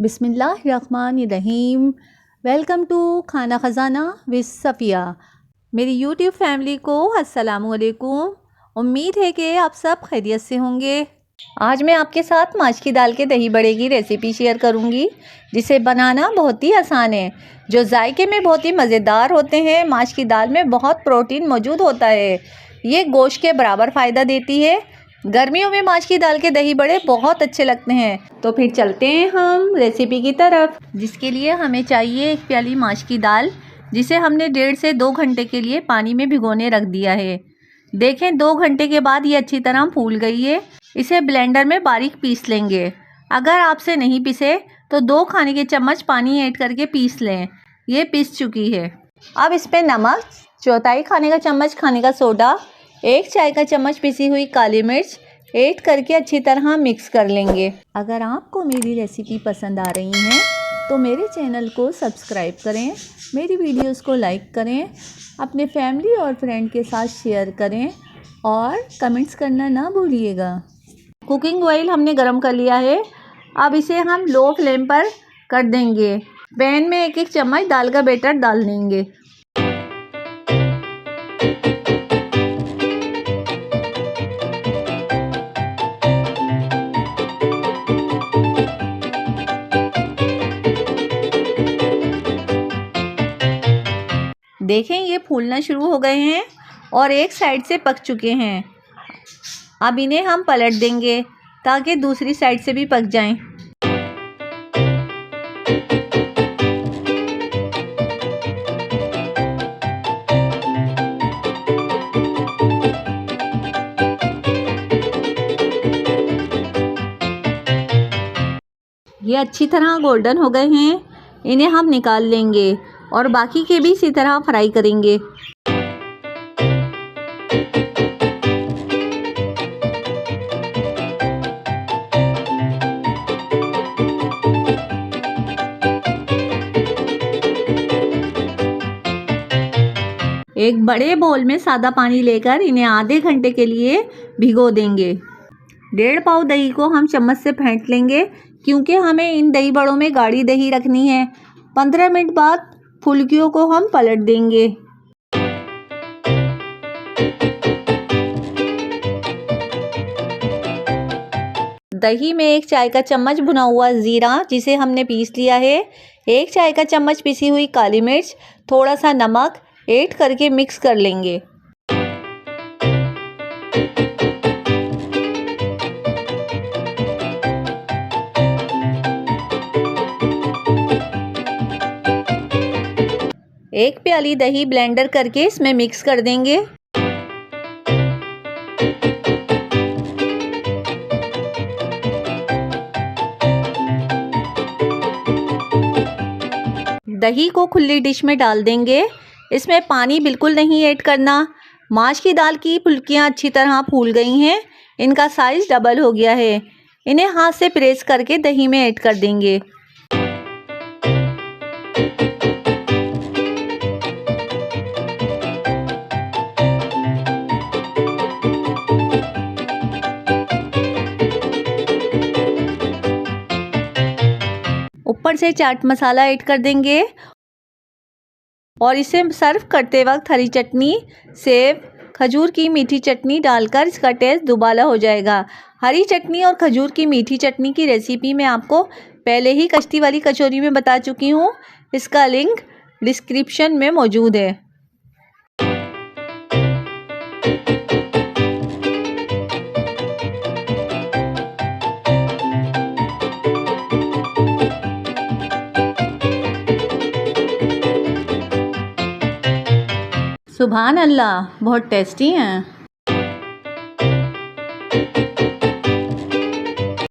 बिस्मिल्लाहिर्रहमानिर्रहीम। Welcome to खाना ख़जाना with Safiya. मेरी यूट्यूब फैमिली को अस्सलामुअलैकुम। उम्मीद है कि आप सब खैरियत से होंगे। आज मैं आपके साथ माश की दाल के दही बड़े की रेसिपी शेयर करूंगी, जिसे बनाना बहुत ही आसान है, जो जायके में बहुत ही मज़ेदार होते हैं। माश की दाल में बहुत प्रोटीन मौजूद होता है। ये गोश्त के बराबर फ़ायदा देती है। गर्मियों में माश की दाल के दही बड़े बहुत अच्छे लगते हैं। तो फिर चलते हैं हम रेसिपी की तरफ, जिसके लिए हमें चाहिए 1 प्याली माश की दाल, जिसे हमने 1.5 से 2 घंटे के लिए पानी में भिगोने रख दिया है। देखें 2 घंटे के बाद ये अच्छी तरह फूल गई है। इसे ब्लेंडर में बारीक पीस लेंगे। अगर आपसे नहीं पिसे तो 2 खाने के चम्मच पानी ऐड करके पीस लें। ये पीस चुकी है। अब इस पर नमक, 1/4 खाने का चम्मच खाने का सोडा, 1 चाय का चम्मच पिसी हुई काली मिर्च ऐड करके अच्छी तरह मिक्स कर लेंगे। अगर आपको मेरी रेसिपी पसंद आ रही है तो मेरे चैनल को सब्सक्राइब करें, मेरी वीडियोस को लाइक करें, अपने फैमिली और फ्रेंड के साथ शेयर करें और कमेंट्स करना ना भूलिएगा। कुकिंग ऑयल हमने गरम कर लिया है। अब इसे हम लो फ्लेम पर कर देंगे। पैन में 1-1 चम्मच दाल का बैटर डाल देंगे। देखें ये फूलना शुरू हो गए हैं और एक साइड से पक चुके हैं। अब इन्हें हम पलट देंगे ताकि दूसरी साइड से भी पक जाएं। ये अच्छी तरह गोल्डन हो गए हैं। इन्हें हम निकाल लेंगे और बाकी के भी इसी तरह फ्राई करेंगे। एक बड़े बाउल में सादा पानी लेकर इन्हें आधे घंटे के लिए भिगो देंगे। 1.5 पाव दही को हम चम्मच से फेंट लेंगे, क्योंकि हमें इन दही बड़ों में गाढ़ी दही रखनी है। 15 मिनट बाद फुल्कियों को हम पलट देंगे। दही में 1 चाय का चम्मच भुना हुआ ज़ीरा, जिसे हमने पीस लिया है, 1 चाय का चम्मच पिसी हुई काली मिर्च, थोड़ा सा नमक ऐड करके मिक्स कर लेंगे। एक प्याली दही ब्लेंडर करके इसमें मिक्स कर देंगे। दही को खुली डिश में डाल देंगे। इसमें पानी बिल्कुल नहीं ऐड करना। माश की दाल की फुल्कियाँ अच्छी तरह फूल गई हैं। इनका साइज़ डबल हो गया है। इन्हें हाथ से प्रेस करके दही में ऐड कर देंगे। ऊपर से चाट मसाला ऐड कर देंगे और इसे सर्व करते वक्त हरी चटनी, सेब, खजूर की मीठी चटनी डालकर इसका टेस्ट दुबाला हो जाएगा। हरी चटनी और खजूर की मीठी चटनी की रेसिपी मैं आपको पहले ही कश्ती वाली कचौरी में बता चुकी हूँ। इसका लिंक डिस्क्रिप्शन में मौजूद है। सुभान अल्लाह, बहुत टेस्टी हैं।